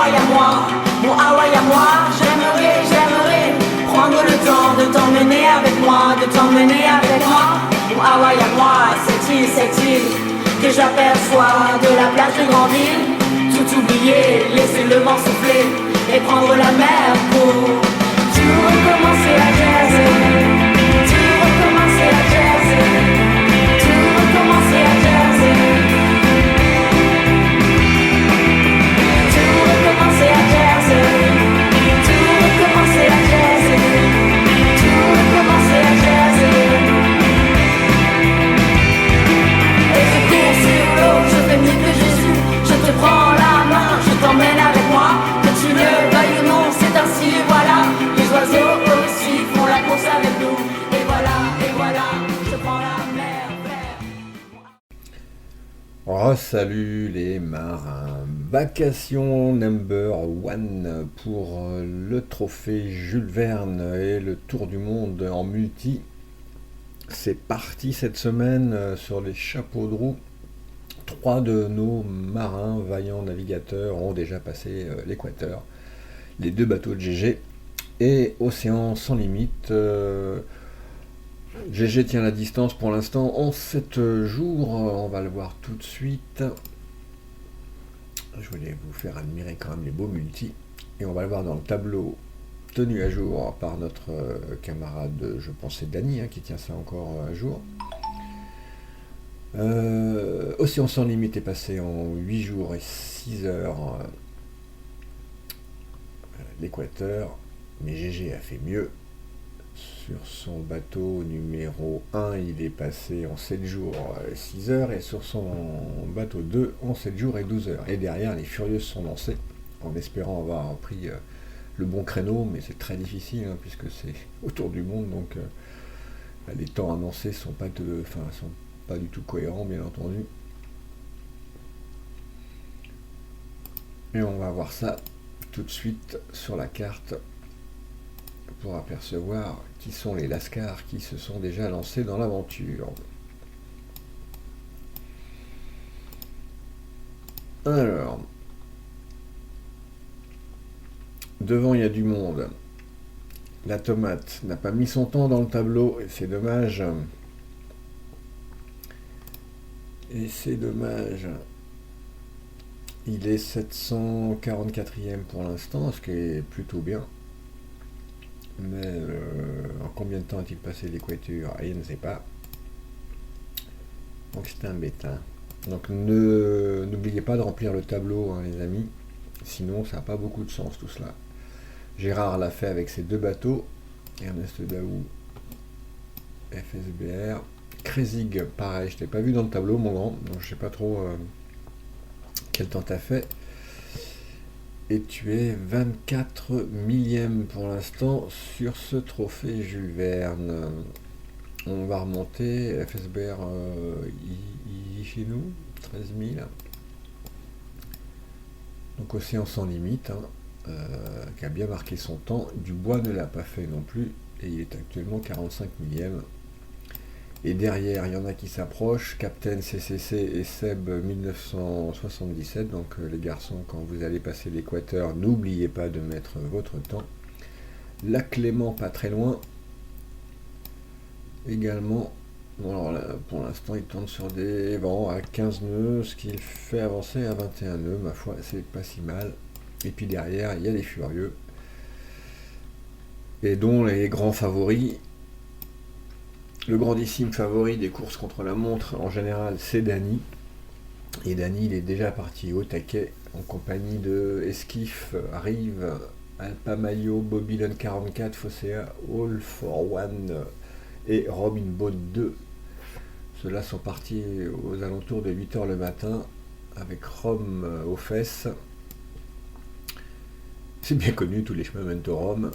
Hawaï à moi, mon Hawaï à moi. J'aimerais prendre le temps de t'emmener avec moi, de t'emmener avec moi. Mon Hawaï à moi, cette île que j'aperçois de la plage de Grandville. Tout oublier, laisser le vent souffler et prendre la mer pour tout recommencer à Jersey. Tout recommencer à Jersey. Tout recommencer à Jersey. Tout recommencer à Jersey. Tout recommencer à Jersey. Tout recommencer à Jersey. Et je cours sur l'eau, je fais mieux que Jésus. Je te prends la main, je t'emmène avec moi. Que tu le veuilles ou non, c'est ainsi et voilà. Les oiseaux aussi font la course avec nous. Et voilà, je prends la mer vers. Oh, salut les marins, vacation number one pour le trophée Jules Verne et le tour du monde en multi. C'est parti cette semaine sur les chapeaux de roue. 3 de nos marins, vaillants navigateurs, ont déjà passé l'équateur. Les 2 bateaux de GG et Océan sans limite. GG tient la distance pour l'instant en 7 jours, on va le voir tout de suite. Je voulais vous faire admirer quand même les beaux multis. Et on va le voir dans le tableau tenu à jour par notre camarade, je pense c'est Dany, qui tient ça encore à jour. Océan sans limite est passé en 8 jours et 6 heures l'équateur, mais GG a fait mieux. Sur son bateau numéro 1, il est passé en 7 jours et 6 heures, et sur son bateau 2, en 7 jours et 12 heures. Et derrière, les Furieuses sont lancées, en espérant avoir pris le bon créneau, mais c'est très difficile, puisque c'est autour du monde, donc les temps annoncés sont pas du tout cohérents, bien entendu. Et on va voir ça tout de suite sur la carte, pour apercevoir qui sont les lascars qui se sont déjà lancés dans l'aventure. Alors, devant il y a du monde. La tomate n'a pas mis son temps dans le tableau et c'est dommage. Et c'est dommage. Il est 744e pour l'instant, ce qui est plutôt bien. Mais en combien de temps a-t-il passé l'équateur? Je ne sais pas. Donc c'est un bêta. Donc n'oubliez pas de remplir le tableau, les amis. Sinon ça n'a pas beaucoup de sens tout cela. Gérard l'a fait avec ses 2 bateaux. Ernest Daou, FSBR. Krezig, pareil, je t'ai pas vu dans le tableau mon grand. Donc je sais pas trop quel temps t'as fait. Et tu es 24 millième pour l'instant sur ce trophée Jules Verne. On va remonter. FSBR chez nous, 13 000. Donc Océan sans limite, qui a bien marqué son temps. Dubois ne l'a pas fait non plus, et il est actuellement 45 millième. Et derrière, il y en a qui s'approchent, Captain CCC et Seb 1977, donc les garçons, quand vous allez passer l'équateur, n'oubliez pas de mettre votre temps. La Clément, pas très loin, également. Bon, alors là, pour l'instant, il tourne sur des vents à 15 nœuds, ce qui le fait avancer à 21 nœuds, ma foi, c'est pas si mal. Et puis derrière, il y a les Furieux, et dont les grands favoris. Le grandissime favori des courses contre la montre, en général, c'est Dany. Et Dany, il est déjà parti au taquet, en compagnie de Esquif, Rive, Alpa Mayo, Babylon 44, Fossea, All for One et Robin Boat 2. Ceux-là sont partis aux alentours de 8h le matin, avec Rome aux fesses. C'est bien connu, tous les chemins mènent au Rome.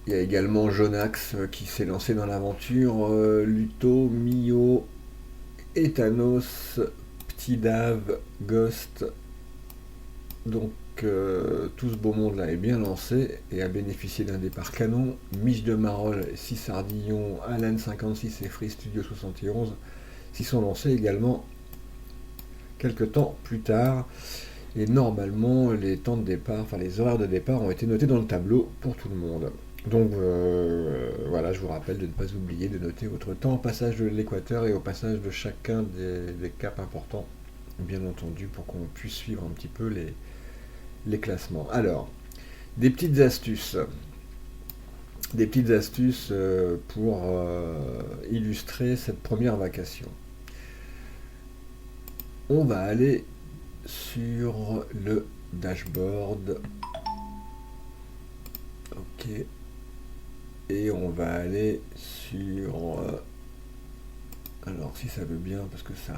Il y a également Jonax qui s'est lancé dans l'aventure, Luto, Mio, Ethanos, Petit Dave, Ghost. Donc tout ce beau monde là est bien lancé et a bénéficié d'un départ canon. Mich de Marolles, 6 Sardillon, Allen 56 et Free Studio 71 s'y sont lancés également. quelques temps plus tard. Et normalement, les temps de départ, enfin les horaires de départ ont été notés dans le tableau pour tout le monde. Donc voilà, je vous rappelle de ne pas oublier de noter votre temps au passage de l'équateur et au passage de chacun des caps importants, bien entendu, pour qu'on puisse suivre un petit peu les classements. Alors, des petites astuces. Des petites astuces pour illustrer cette première vacation. On va aller sur le dashboard. Ok. Et on va aller sur... alors si ça veut bien, parce que ça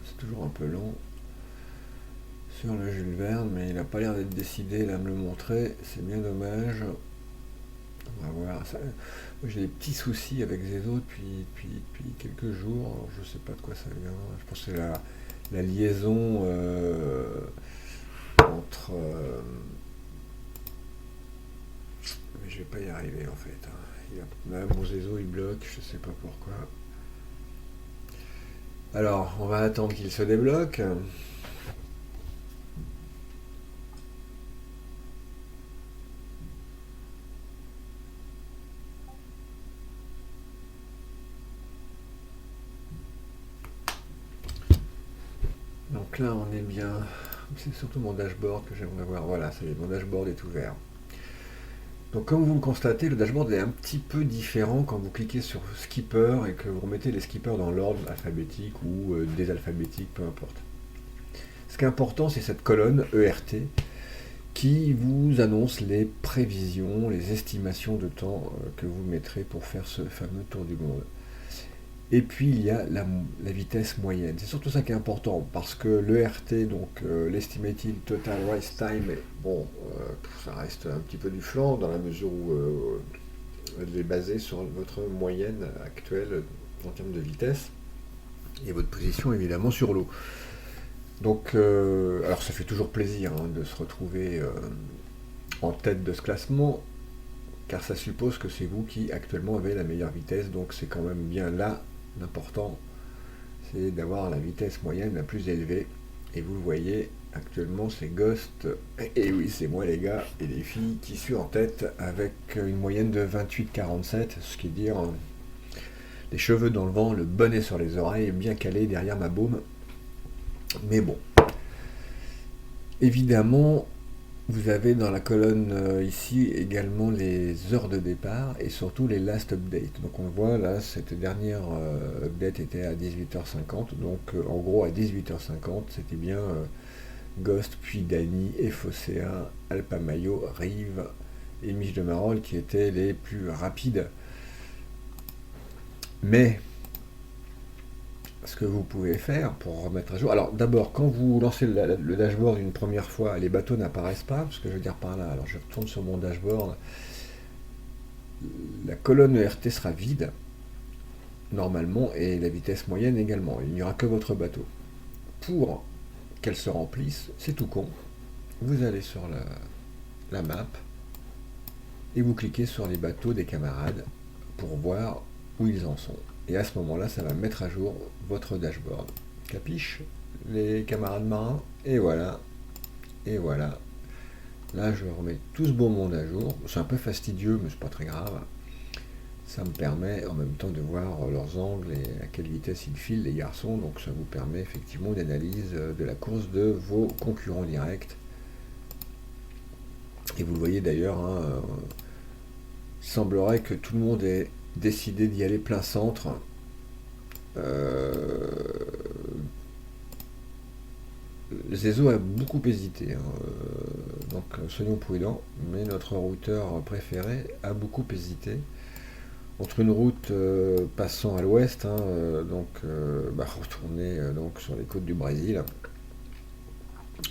c'est toujours un peu long, sur le Jules Verne, mais il n'a pas l'air d'être décidé là à me le montrer, c'est bien dommage. On va voir. J'ai des petits soucis avec Zezo depuis quelques jours, alors je sais pas de quoi ça vient. Je pense que c'est la liaison entre... mais je vais pas y arriver en fait. Là, mon Zezo il bloque, je sais pas pourquoi. Alors, on va attendre qu'il se débloque. Donc là, on est bien. C'est surtout mon dashboard que j'aimerais voir. Voilà, ça y est, mon dashboard est ouvert. Donc comme vous le constatez, le dashboard est un petit peu différent quand vous cliquez sur Skipper et que vous remettez les skippers dans l'ordre alphabétique ou désalphabétique, peu importe. Ce qui est important, c'est cette colonne ERT qui vous annonce les prévisions, les estimations de temps que vous mettrez pour faire ce fameux tour du monde. Et puis il y a la vitesse moyenne. C'est surtout ça qui est important, parce que l'ERT, donc l'Estimated Total Rise Time, bon, ça reste un petit peu du flanc, dans la mesure où elle est basée sur votre moyenne actuelle en termes de vitesse, et votre position évidemment sur l'eau. Donc, alors ça fait toujours plaisir de se retrouver en tête de ce classement, car ça suppose que c'est vous qui actuellement avez la meilleure vitesse, donc c'est quand même bien là. L'important, c'est d'avoir la vitesse moyenne la plus élevée. Et vous le voyez, actuellement, c'est Ghost. Et oui, c'est moi, les gars et les filles, qui suis en tête avec une moyenne de 28,47, ce qui veut dire les cheveux dans le vent, le bonnet sur les oreilles, bien calé derrière ma baume. Mais bon. Évidemment, vous avez dans la colonne ici également les heures de départ et surtout les last updates. Donc on voit là, cette dernière update était à 18h50. Donc en gros à 18h50, c'était bien Ghost, puis Dany, Ephocéa, Alpamayo, Rive et Mich de Marolles qui étaient les plus rapides. Mais ce que vous pouvez faire pour remettre à jour. Alors d'abord, quand vous lancez le dashboard une première fois, les bateaux n'apparaissent pas. Ce que je veux dire par là, alors je retourne sur mon dashboard, la colonne ERT sera vide normalement et la vitesse moyenne également. Il n'y aura que votre bateau. Pour qu'elle se remplisse, c'est tout con. Vous allez sur la map et vous cliquez sur les bateaux des camarades pour voir où ils en sont. Et à ce moment-là, ça va mettre à jour votre dashboard. Capiche, les camarades marins. Et voilà. Et voilà. Là, je remets tout ce beau monde à jour. C'est un peu fastidieux, mais c'est pas très grave. Ça me permet en même temps de voir leurs angles et à quelle vitesse ils filent, les garçons. Donc ça vous permet effectivement une analyse de la course de vos concurrents directs. Et vous le voyez d'ailleurs, il semblerait que tout le monde ait décidé d'y aller plein centre. Zezo a beaucoup hésité, donc soyons prudents, mais notre routeur préféré a beaucoup hésité entre une route passant à l'ouest, retourner donc sur les côtes du Brésil,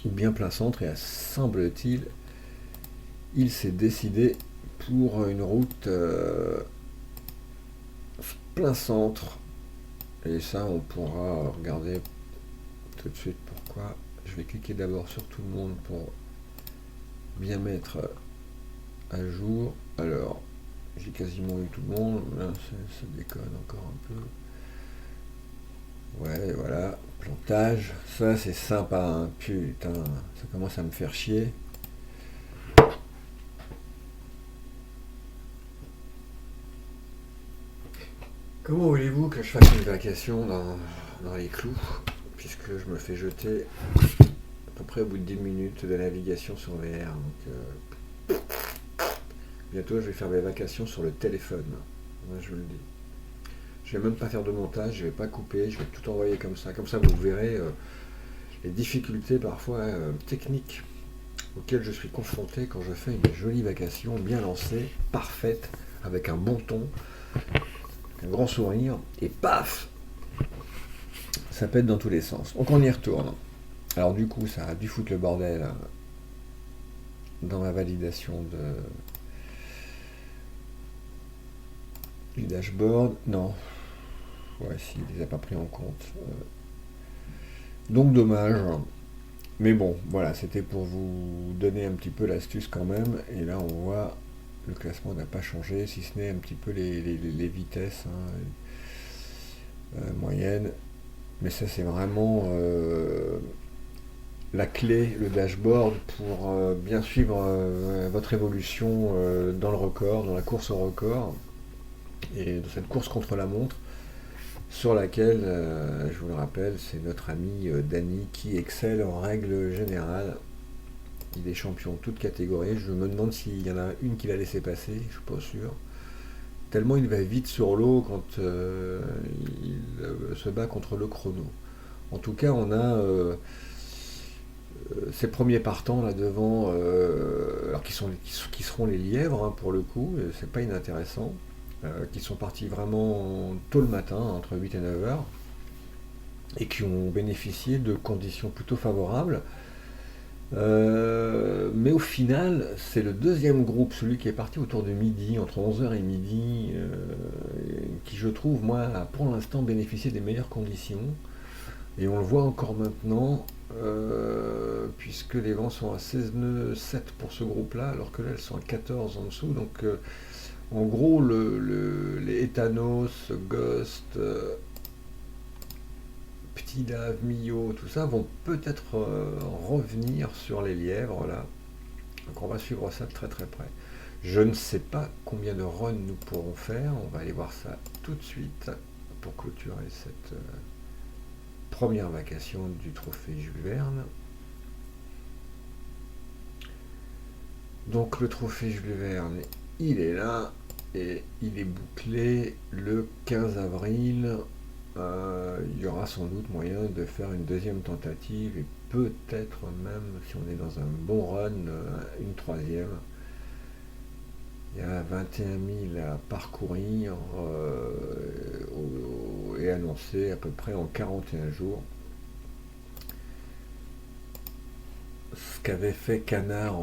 ou bien plein centre, et semble-t-il, il s'est décidé pour une route plein centre, et ça on pourra regarder tout de suite pourquoi. Je vais cliquer d'abord sur tout le monde pour bien mettre à jour. Alors j'ai quasiment eu tout le monde, là ça déconne encore un peu. Ouais, voilà, plantage. Ça, c'est sympa, hein. Putain, ça commence à me faire chier. Comment voulez-vous que je fasse une vacation dans les clous, puisque je me fais jeter à peu près au bout de 10 minutes de navigation sur VR. Donc, bientôt, je vais faire mes vacations sur le téléphone. Moi, je vous le dis. Je vais même pas faire de montage, je vais pas couper, je vais tout envoyer comme ça. Comme ça, vous verrez les difficultés parfois techniques auxquelles je suis confronté quand je fais une jolie vacation bien lancée, parfaite, avec un bon ton, un grand sourire, et paf, ça pète dans tous les sens. Donc on y retourne. Alors du coup, ça a dû foutre le bordel dans la validation du dashboard. Non. Ouais, si, il les a pas pris en compte. Donc dommage. Mais bon, voilà, c'était pour vous donner un petit peu l'astuce quand même. Et là, on voit, le classement n'a pas changé, si ce n'est un petit peu les vitesses moyennes. Mais ça, c'est vraiment la clé, le dashboard, pour bien suivre votre évolution dans le record, dans la course au record. Et dans cette course contre la montre, sur laquelle, je vous le rappelle, c'est notre ami Dany qui excelle en règle générale. Il est champion de toute catégorie. Je me demande s'il y en a une qu'il a laissé passer, je suis pas sûr. Tellement il va vite sur l'eau quand il se bat contre le chrono. En tout cas, on a ces premiers partants là devant, alors qui seront les lièvres hein, pour le coup, c'est pas inintéressant. Qui sont partis vraiment tôt le matin, entre 8 et 9 heures, et qui ont bénéficié de conditions plutôt favorables. Mais au final, c'est le deuxième groupe, celui qui est parti autour de midi, entre 11 heures et midi, qui je trouve, moi, a pour l'instant bénéficié des meilleures conditions. Et on le voit encore maintenant, puisque les vents sont à 16 nœuds 7 pour ce groupe-là, alors que là, elles sont à 14 en dessous. Donc, en gros, les Etanos, Ghost, Petit Lave, Mio, tout ça vont peut-être revenir sur les lièvres là. Donc on va suivre ça de très très près. Je ne sais pas combien de runs nous pourrons faire. On va aller voir ça tout de suite pour clôturer cette première vacation du trophée Jules Verne. Donc le trophée Jules Verne, il est là et il est bouclé le 15 avril. Il y aura sans doute moyen de faire une deuxième tentative et peut-être même, si on est dans un bon run, une troisième. Il y a 21 000 à parcourir et annoncé à peu près en 41 jours. Ce qu'avait fait Canard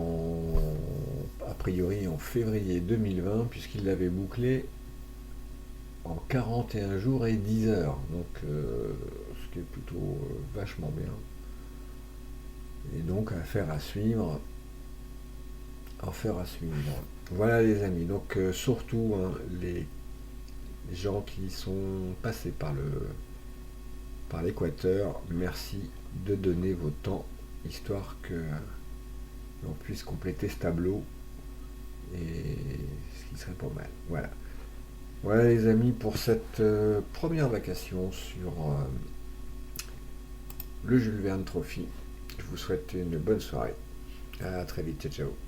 a priori en février 2020, puisqu'il l'avait bouclé en 41 jours et 10 heures, donc ce qui est plutôt vachement bien. Et donc affaire à suivre. Voilà les amis, donc surtout hein, les gens qui sont passés par l'équateur, merci de donner vos temps, histoire que l'on puisse compléter ce tableau, et ce qui serait pas mal. Voilà les amis pour cette première vacation sur le Jules Verne Trophy. Je vous souhaite une bonne soirée. À très vite, ciao ciao.